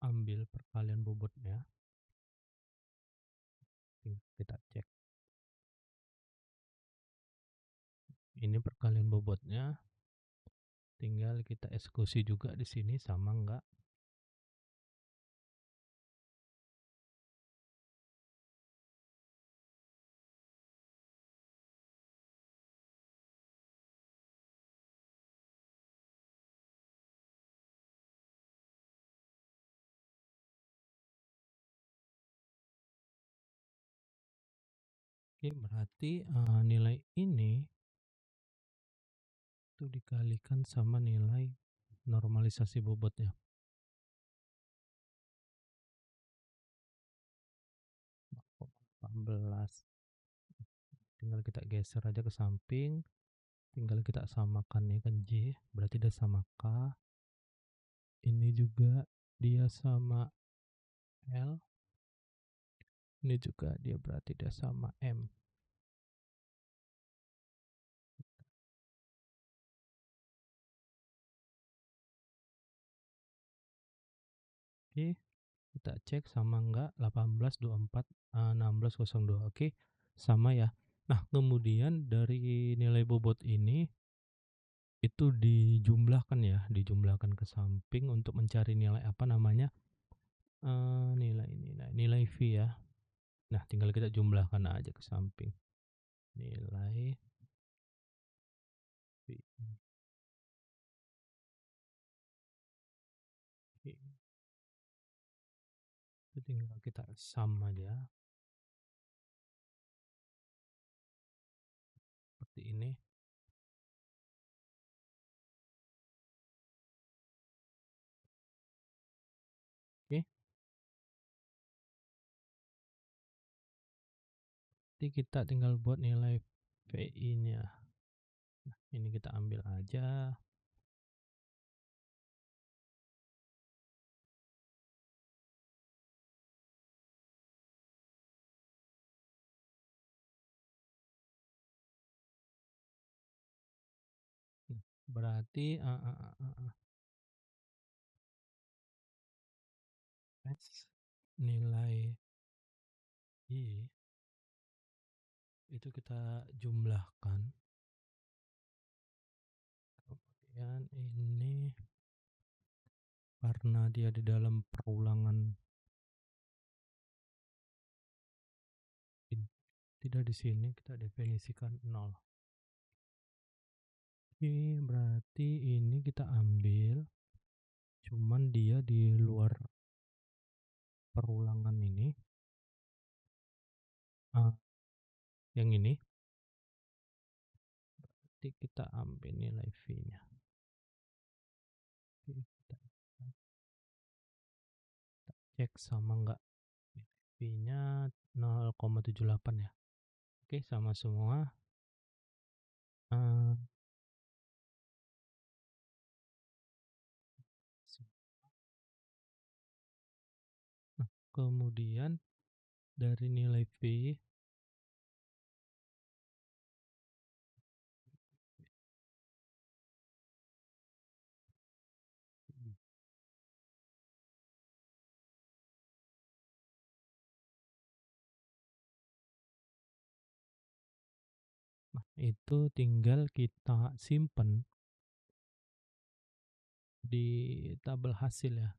ambil perkalian bobotnya, kita cek. Ini perkalian bobotnya, tinggal kita eksekusi juga di sini sama enggak. Oke, berarti nilai ini itu dikalikan sama nilai normalisasi bobotnya, 4,18. Tinggal kita geser aja ke samping, tinggal kita samakan ya kan J, berarti dia sama K. Ini juga dia sama L. Ini juga dia berarti dia sama M. Oke, kita cek sama enggak 1824 1602. Oke, sama ya. Nah, kemudian dari nilai bobot ini itu dijumlahkan ya, dijumlahkan ke samping untuk mencari nilai apa namanya? Nilai V ya. Nah, tinggal kita jumlahkan aja ke samping. Nilai V. Itu tinggal kita sum aja seperti ini. Oke, nanti kita tinggal buat nilai VI-nya. Nah, ini kita ambil aja. Berarti S nilai I itu kita jumlahkan. Kemudian ini karena dia di dalam perulangan, tidak di sini kita definisikan 0. Oke, berarti ini kita ambil, cuman dia di luar perulangan ini. Yang ini berarti kita ambil nilai V-nya. Oke, kita cek sama enggak V-nya 0,78 ya. Oke, sama semua. kemudian dari nilai V, nah itu tinggal kita simpen di tabel hasil ya.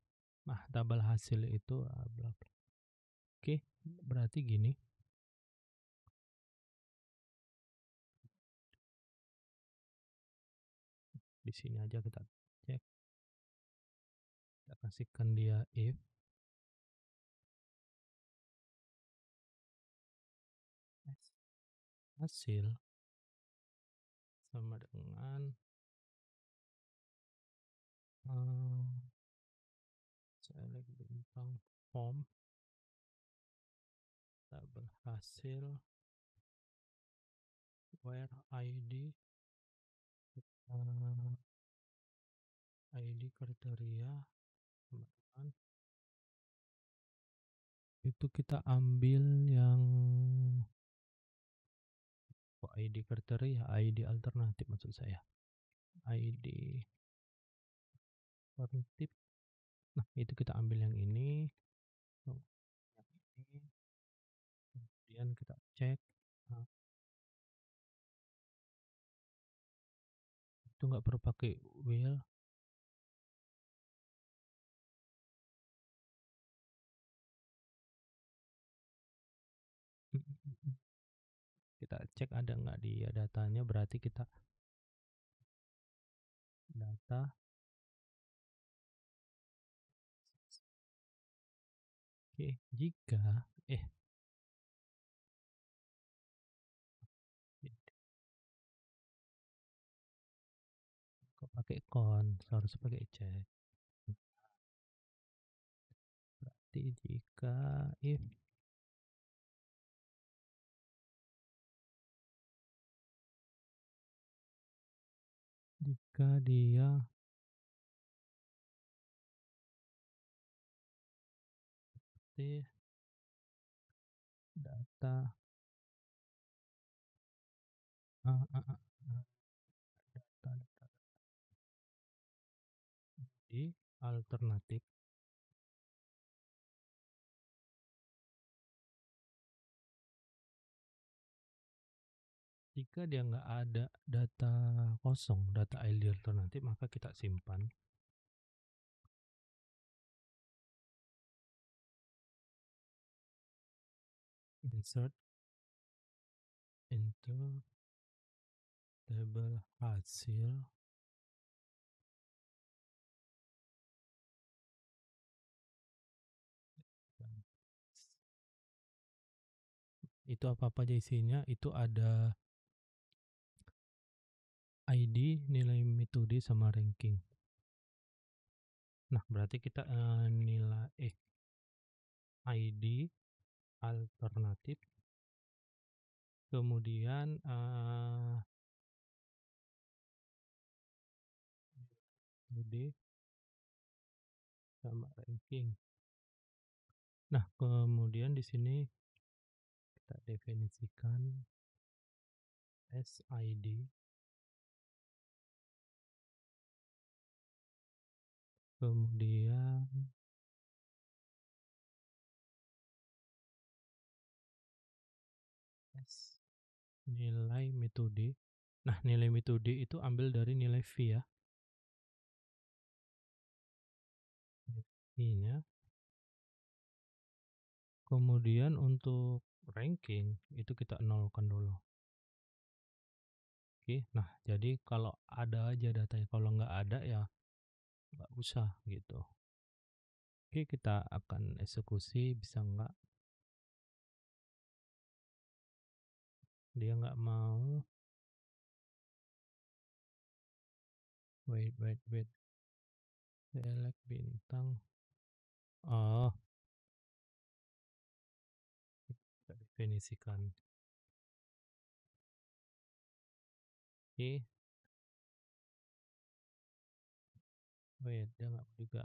Nah, tabel hasil itu bla bla. Oke, berarti gini, di sini aja kita cek, kita kasihkan dia if hasil sama dengan eh, select bintang form tabel hasil where id eh, id kriteria sama dengan itu kita ambil yang id kriteria, id alternatif maksud saya, id alternatif. Nah, itu kita ambil yang ini, yang ini, kemudian kita cek. Nah, itu nggak perlu pakai will. Kita cek ada nggak dia datanya, berarti kita data. Oke, jika kok pakai con, harus pakai cek. Berarti jika if jika dia seperti data ah, ah, ah, ah, data di alternatif, jika dia nggak ada data kosong, data ID alternatif, maka kita simpan insert into table hasil. Itu apa-apa aja isinya, itu ada ID, nilai metode, sama ranking. Nah, berarti kita nilai ID alternatif, kemudian metode sama ranking. Nah, kemudian di sini kita definisikan SID, kemudian S nilai metode. Nah, nilai metode itu ambil dari nilai V ya. V-nya. Kemudian untuk ranking itu kita nolkan dulu. Oke, nah jadi kalau ada aja datanya, kalau nggak ada ya nggak usah gitu. Oke, kita akan eksekusi, bisa nggak? Dia nggak mau. Wait. Select bintang. Oh, kita definisikan. Oke, wait, dia nggak mau juga.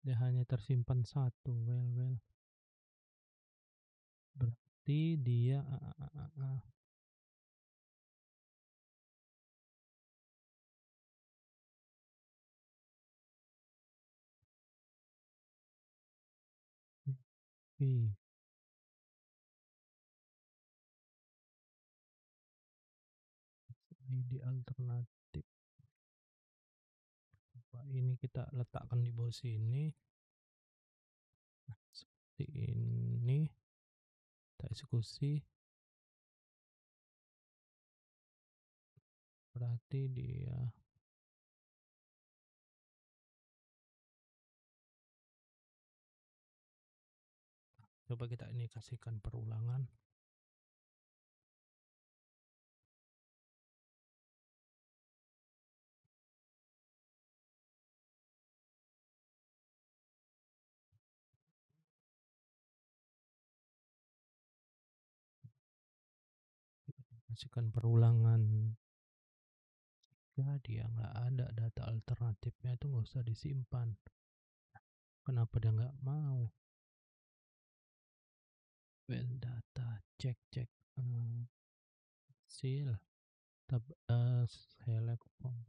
Dia hanya tersimpan satu, well. Berarti dia Ih, ID alternatif. Coba ini kita letakkan di bawah sini. Nah, seperti ini. Kita eksekusi. Berarti dia coba kita ini kasihkan perulangan. Kasihkan perulangan. Ya, dia nggak ada data alternatifnya, itu nggak usah disimpan. Kenapa dia nggak mau? Well data, cek. Hasil. Tab, select form.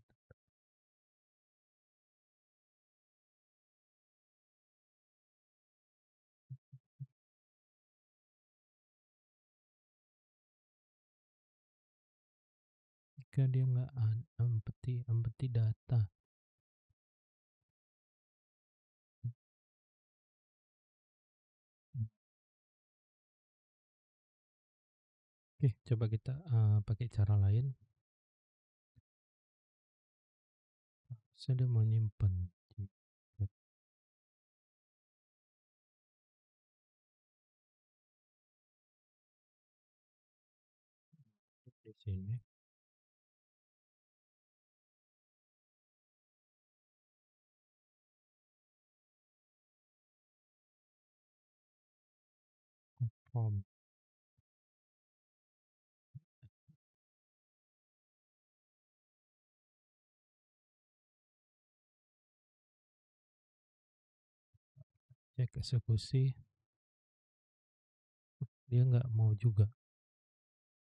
Jika dia nggak ada empty data. Oke, coba kita pakai cara lain. Saya mau nyimpan di sini. Form. Cek eksekusi. Dia nggak mau juga.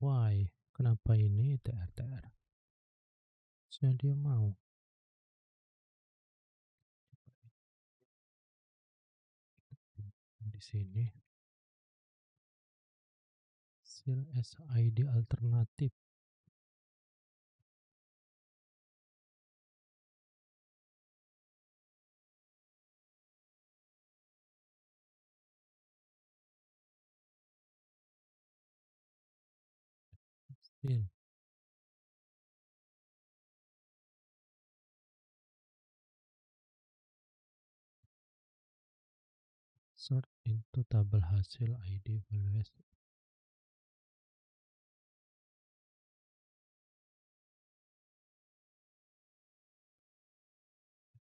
Why? Kenapa ini TR? Saya dia mau. Di sini. Hasil SID alternatif. Still. Sort into tabel hasil ID valuation.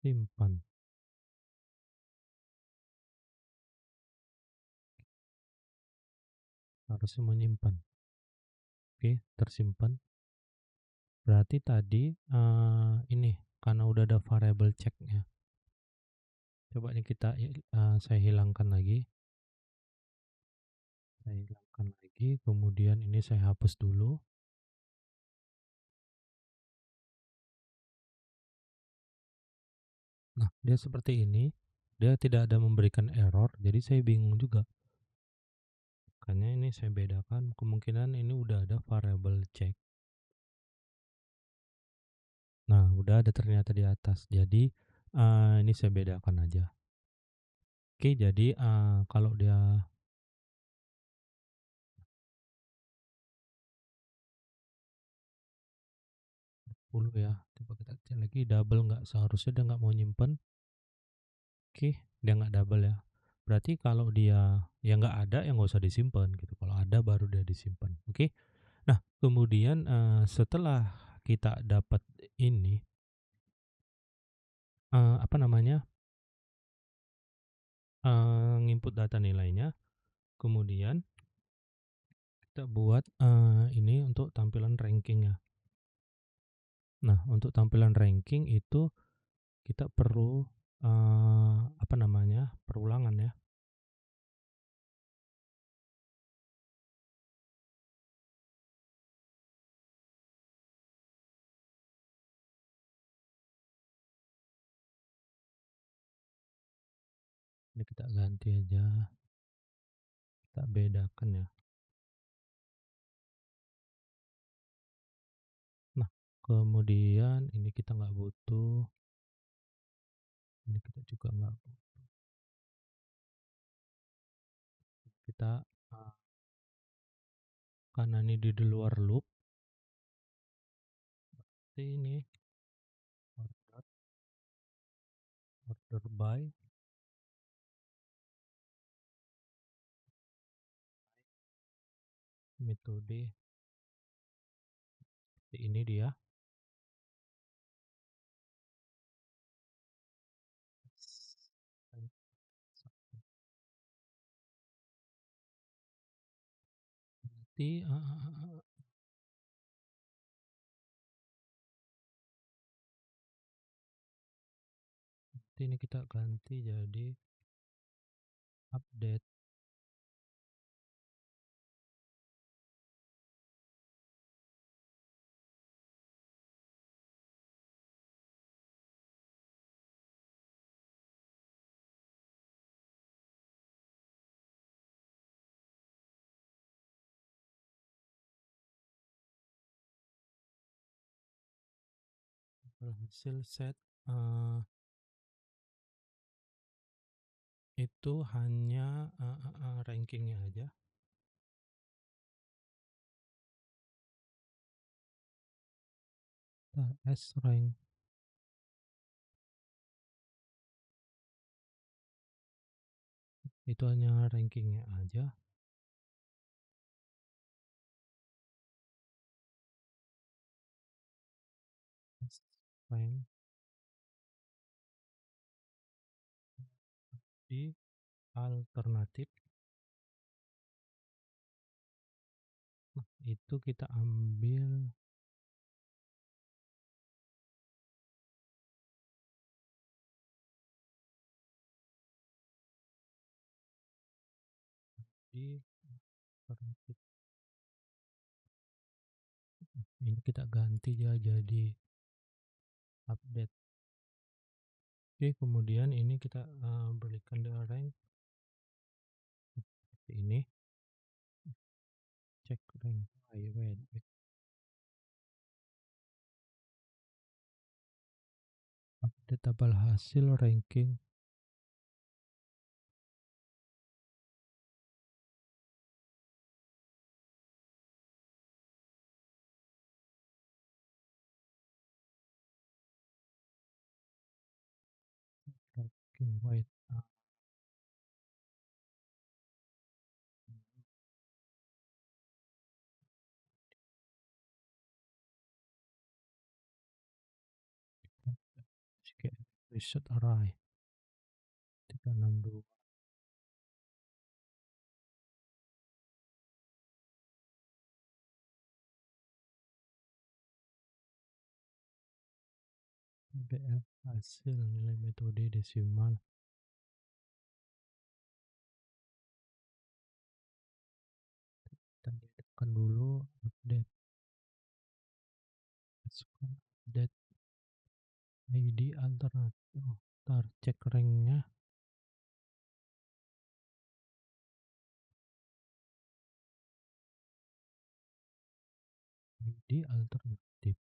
Simpan. Harusnya menyimpan. Oke, tersimpan. Berarti tadi ini karena udah ada variable checknya. Coba ini kita saya hilangkan lagi. Kemudian ini saya hapus dulu. Nah, dia seperti ini. Dia tidak ada memberikan error, jadi saya bingung juga. Makanya ini saya bedakan, kemungkinan ini udah ada variable check. Nah, udah ada ternyata di atas. Jadi ini saya bedakan aja. Oke, jadi kalau dia ya, coba kita cek lagi, double nggak, seharusnya dia nggak mau nyimpen. Oke, dia nggak double ya. Berarti kalau dia ya nggak ada, ya nggak usah disimpan gitu. Kalau ada baru dia disimpan. Oke. Nah, kemudian setelah kita dapat ini apa namanya, nginput data nilainya, kemudian kita buat ini untuk tampilan ranking ya. Nah, untuk tampilan ranking itu kita perlu apa namanya, perulangan ya. Ini kita ganti aja, kita bedakan ya. Nah, kemudian ini kita nggak butuh, ini kita juga nggak butuh. Kita, karena ini di luar loop, berarti ini order order by metode, ini dia. Berarti, berarti ini kita ganti jadi update. Hasil set, itu hanya, rankingnya aja. S rank, itu hanya rankingnya aja. S rank di alternatif. Nah, itu kita ambil di alternatif. Ini kita ganti ya jadi update. Oke, kemudian ini kita, berikan the rank seperti ini. Cek rank. Wait. Update tabel hasil ranking. Ranking wait. Reset array 362. BF hasil nilai metode desimal. Kita tekan dulu update. Update ID alternatif. Oh, ntar cek ranknya. ID alternatif.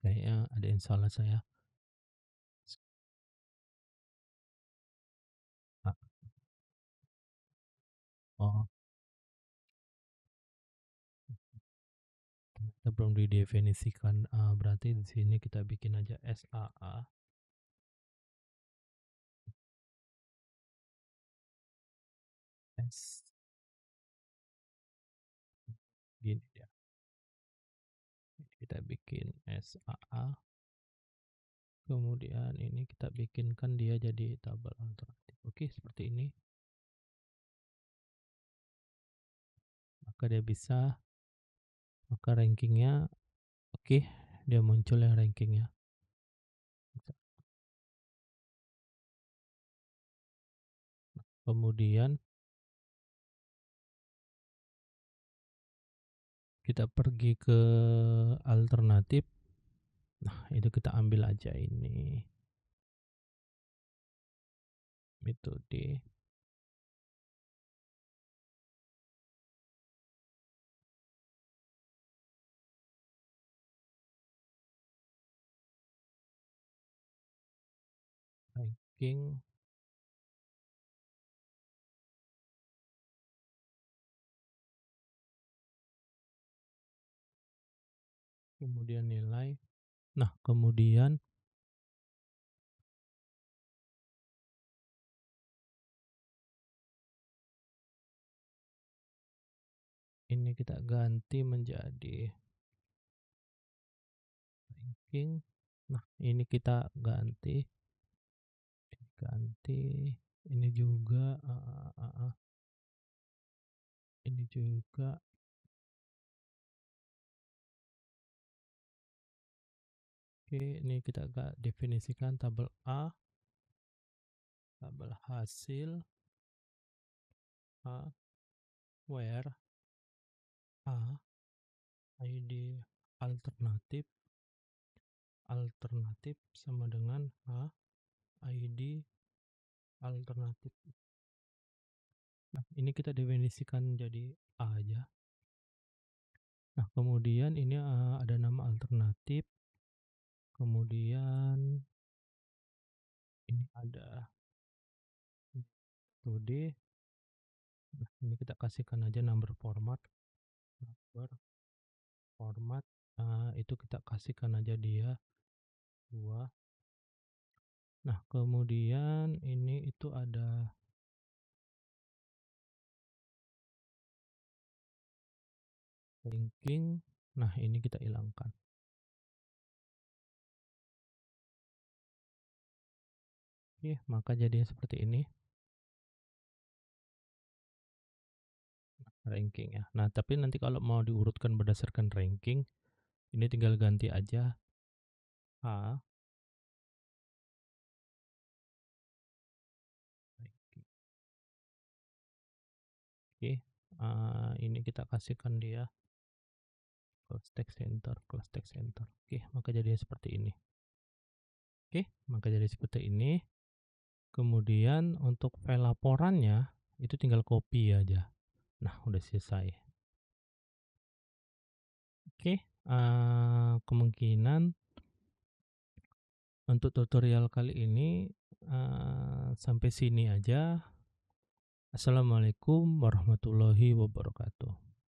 Kayaknya ada yang salah saya. Ah, oh, ternyata belum didefinisikan. Berarti di sini kita bikin aja SAA. S gini ya. Kita bikin SAA. Kemudian ini kita bikinkan dia jadi tabel alternatif. Oke, seperti ini. Maka dia bisa, maka rankingnya oke, dia muncul ya rankingnya. Kemudian kita pergi ke alternatif. Nah, itu kita ambil aja ini metode ranking. Kemudian nilai. Nah, kemudian ini kita ganti menjadi ranking. Nah, ini kita ganti ini juga ini juga. Oke, ini kita agak definisikan tabel A, tabel hasil A, where A, ID alternatif, alternatif sama dengan A, ID alternatif. Nah, ini kita definisikan jadi A aja. Nah, kemudian ini ada nama alternatif, kemudian ini ada metode. Nah, ini kita kasihkan aja number format, number format. Itu kita kasihkan aja dia 2. Nah, kemudian ini itu ada linking. Nah, ini kita hilangkan. Oke, maka jadinya seperti ini ranking ya. Nah, tapi nanti kalau mau diurutkan berdasarkan ranking, ini tinggal ganti aja A ranking. Oke, ini kita kasihkan dia class text center, class text center. Oke, maka jadinya seperti ini. Oke, maka jadi seperti ini. Kemudian untuk file laporannya itu tinggal copy aja. Nah, udah selesai. Oke, kemungkinan untuk tutorial kali ini sampai sini aja. Assalamualaikum warahmatullahi wabarakatuh.